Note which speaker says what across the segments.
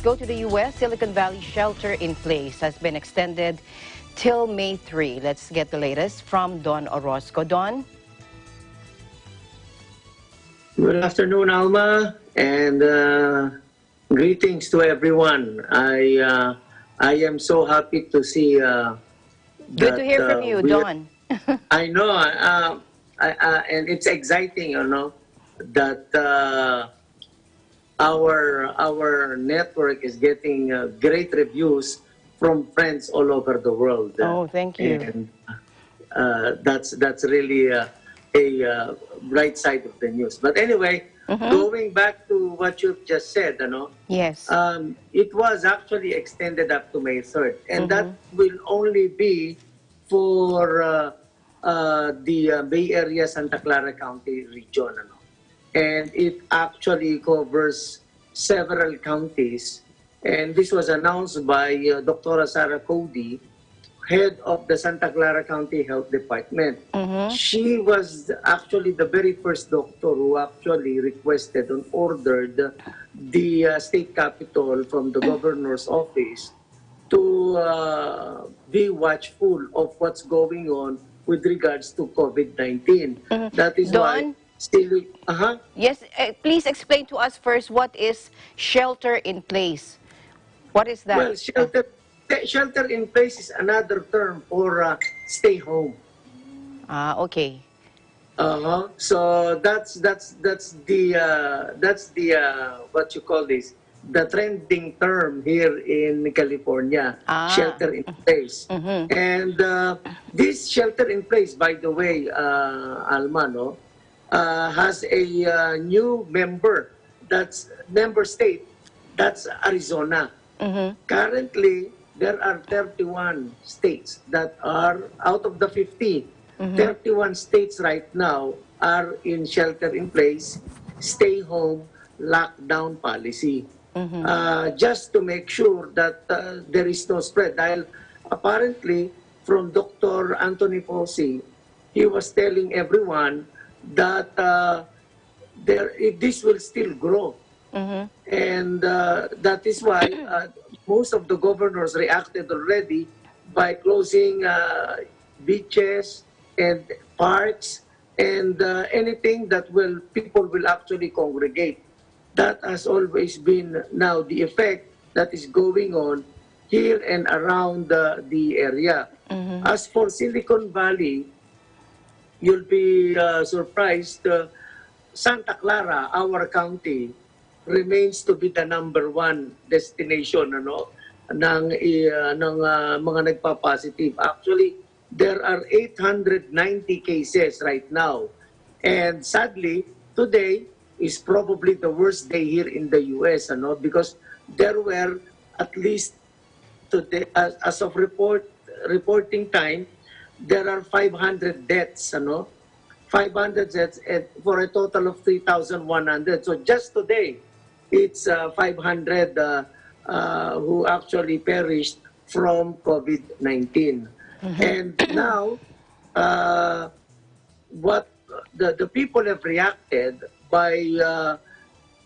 Speaker 1: go to the U.S. Silicon Valley shelter in place has been extended till May 3. Let's get the latest from Don Orozco. Don?
Speaker 2: Good afternoon, Alma, and greetings to everyone. I am so happy to see
Speaker 1: Good to hear from you, Don.
Speaker 2: I know, and it's exciting, you know, that our network is getting great reviews from friends all over the world.
Speaker 1: Oh, thank you.
Speaker 2: And that's really a bright side of the news. But anyway, going back to what you've just said, you know,
Speaker 1: Yes.
Speaker 2: it was actually extended up to May 3rd, and that will only be for the Bay Area, Santa Clara County region, ano? And it actually covers several counties. And this was announced by Dr. Sarah Cody, head of the Santa Clara County Health Department. She was actually the very first doctor who actually requested and ordered the state capitol from the governor's office to be watchful of what's going on with regards to COVID-19. That is why still,
Speaker 1: Yes, please explain to us first what is shelter in place. What is that?
Speaker 2: Well, shelter in place is another term for stay home.
Speaker 1: Okay.
Speaker 2: So that's the what you call this, the trending term here in California, shelter in place. And this shelter in place, by the way, Almano, has a new member state, that's Arizona. Currently, there are 31 states that are out of the 50. 31 states right now are in shelter in place, stay home, lockdown policy. Just to make sure that there is no spread. Dahil apparently, from Dr. Anthony Fauci, he was telling everyone that this will still grow. And that is why most of the governors reacted already by closing beaches and parks and anything that people will actually congregate. That has always been now the effect that is going on here and around the area. As for Silicon Valley, you'll be surprised. Santa Clara, our county, remains to be the #1 destination ng mga nagpa-positive. Actually, there are 890 cases right now. And sadly, today is probably the worst day here in the US, because there were at least today, as of reporting time, there are 500 deaths, 500 deaths for a total of 3,100. So just today, it's 500 who actually perished from COVID-19. And now, what the people have reacted by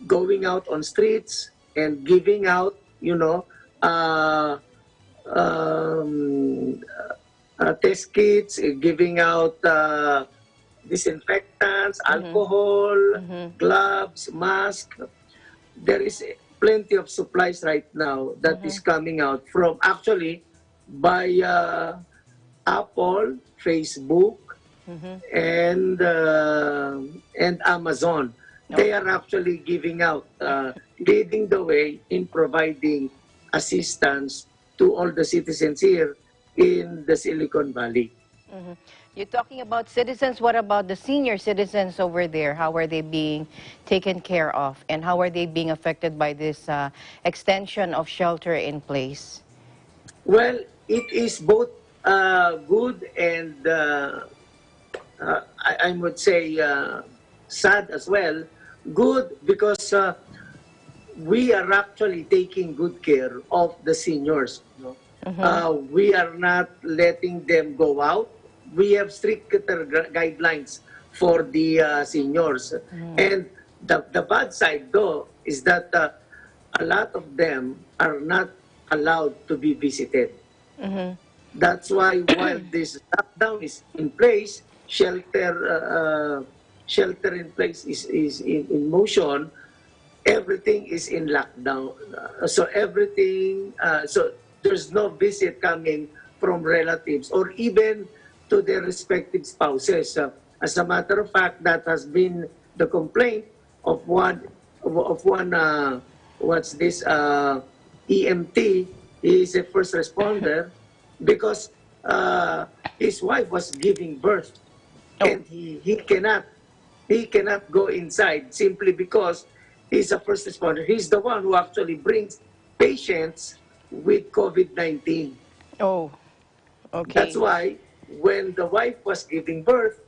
Speaker 2: going out on streets and giving out, test kits, giving out disinfectants, alcohol, gloves, masks. There is plenty of supplies right now that is coming out from actually by Apple, Facebook, and Amazon. They are actually giving out, leading the way in providing assistance to all the citizens here in the Silicon Valley.
Speaker 1: You're talking about citizens. What about the senior citizens over there? How are they being taken care of? And how are they being affected by this extension of shelter in place?
Speaker 2: Well, it is both good and I would say sad as well. Good because we are actually taking good care of the seniors. We are not letting them go out. We have stricter guidelines for the seniors. And the bad side, though, is that a lot of them are not allowed to be visited. That's why while this lockdown is in place, shelter in place is in motion, everything is in lockdown. So everything, so there's no visit coming from relatives or even to their respective spouses. As a matter of fact, that has been the complaint of one what's this EMT. He is a first responder because his wife was giving birth, and he cannot go inside simply because he's a first responder. He's the one who actually brings patients with COVID-19.
Speaker 1: Oh, okay.
Speaker 2: That's why when the wife was giving birth,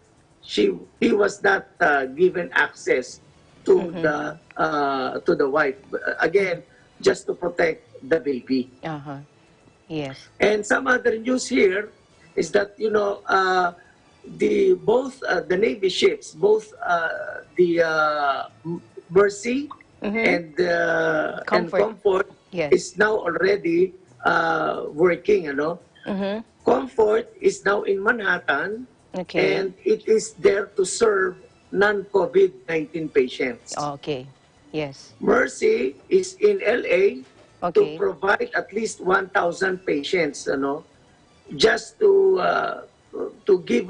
Speaker 2: he was not given access to the wife. Again, just to protect the baby.
Speaker 1: Uh-huh. Yes.
Speaker 2: And some other news here is that the Navy ships, both the Mercy and Comfort
Speaker 1: Yes.
Speaker 2: is now already working. Comfort is now in Manhattan,
Speaker 1: Okay.
Speaker 2: and it is there to serve non-COVID-19 patients.
Speaker 1: Okay. Yes.
Speaker 2: Mercy is in LA to
Speaker 1: Okay.
Speaker 2: provide at least 1,000 patients, just to give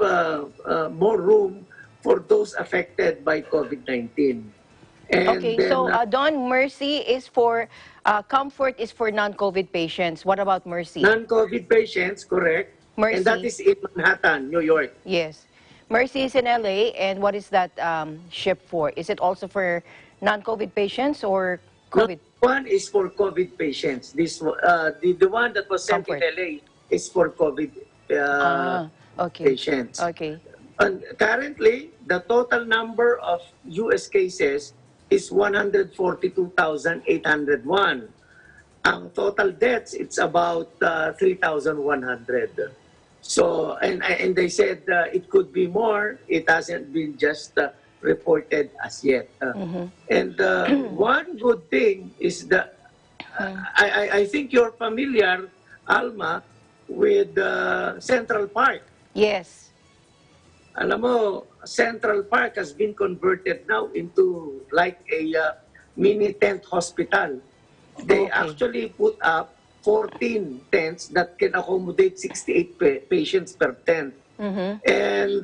Speaker 2: more room for those affected by COVID-19. And
Speaker 1: Okay.
Speaker 2: then,
Speaker 1: So, Don, Mercy is for, Comfort is for non-COVID patients. What about Mercy?
Speaker 2: non-COVID patients, correct?
Speaker 1: Mercy.
Speaker 2: And that is in Manhattan, New York.
Speaker 1: Yes. Mercy is in LA, and what is that ship for? Is it also for non-COVID patients or COVID?
Speaker 2: One is for COVID patients. The one that was sent
Speaker 1: Comfort.
Speaker 2: in LA is for COVID
Speaker 1: Okay.
Speaker 2: patients.
Speaker 1: Okay.
Speaker 2: And currently, the total number of U.S. cases is 142,801. Ang total deaths, it's about 3,100. So, and they said it could be more. It hasn't been just reported as yet. And one good thing is that I think you're familiar, Alma, with Central Park.
Speaker 1: Yes.
Speaker 2: Alam mo, Central Park has been converted now into like a mini tent hospital. They
Speaker 1: Okay.
Speaker 2: actually put up 14 tents that can accommodate 68 patients per tent. And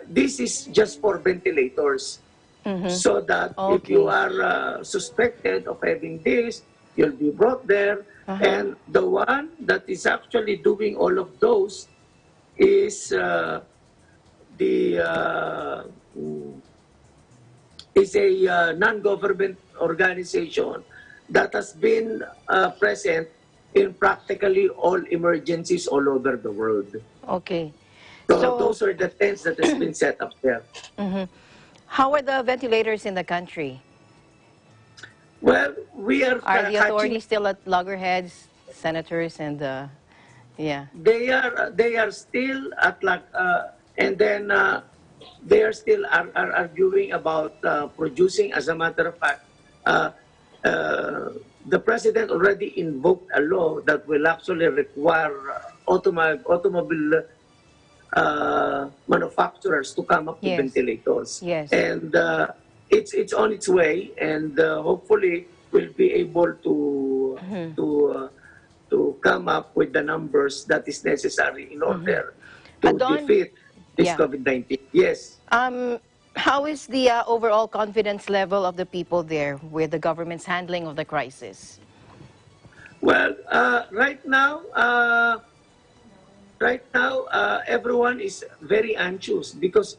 Speaker 2: this is just for ventilators. So that if
Speaker 1: Okay.
Speaker 2: you are suspected of having this, you'll be brought there. And the one that is actually doing all of those is a non-government organization that has been present in practically all emergencies all over the world.
Speaker 1: Okay.
Speaker 2: So those are the tents that has been set up there.
Speaker 1: How are the ventilators in the country?
Speaker 2: Well, we are
Speaker 1: Are the
Speaker 2: catching.
Speaker 1: authorities still at loggerheads, senators, and yeah?
Speaker 2: They are still at and then they are still are arguing about producing. As a matter of fact, the president already invoked a law that will actually require automobile manufacturers to come up with
Speaker 1: Yes.
Speaker 2: ventilators.
Speaker 1: Yes.
Speaker 2: And it's on its way, and hopefully we'll be able to come up with the numbers that is necessary in order to
Speaker 1: Don,
Speaker 2: defeat this
Speaker 1: yeah.
Speaker 2: COVID-19. Yes.
Speaker 1: How is the overall confidence level of the people there with the government's handling of the crisis?
Speaker 2: Well, right now, everyone is very anxious because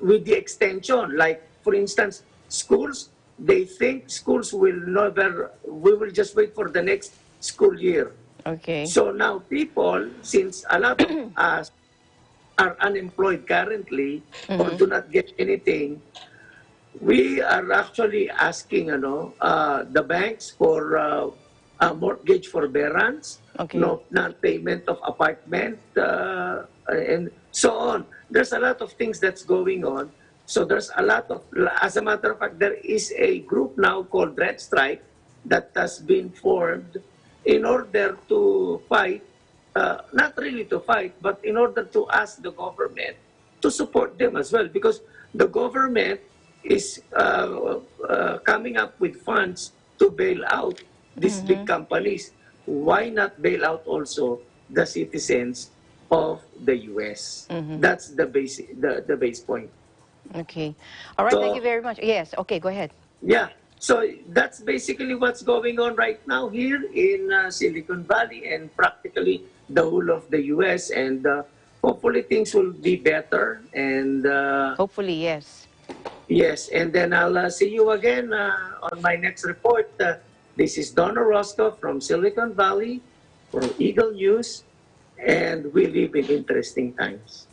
Speaker 2: with the extension, like for instance, schools, they think schools will never. We will just wait for the next school year.
Speaker 1: Okay.
Speaker 2: So now people, since a lot of us are unemployed currently or do not get anything, we are actually asking the banks for a mortgage forbearance,
Speaker 1: Okay.
Speaker 2: non-payment of apartment, and so on. There's a lot of things that's going on. So there's a lot of, as a matter of fact, there is a group now called Red Strike that has been formed in order to fight, not really to fight, but in order to ask the government to support them as well, because the government is coming up with funds to bail out these big companies. Why not bail out also the citizens of the U.S.? That's the base point.
Speaker 1: Okay. All right, thank you
Speaker 2: So
Speaker 1: very much. Yes, okay, go ahead.
Speaker 2: yeah, so that's basically what's going on right now here in Silicon Valley and practically the whole of the U.S. And hopefully things will be better. And
Speaker 1: Hopefully, yes.
Speaker 2: yes, and then I'll see you again on my next report. This is Don Orozco from Silicon Valley for Eagle News, and we live in interesting times.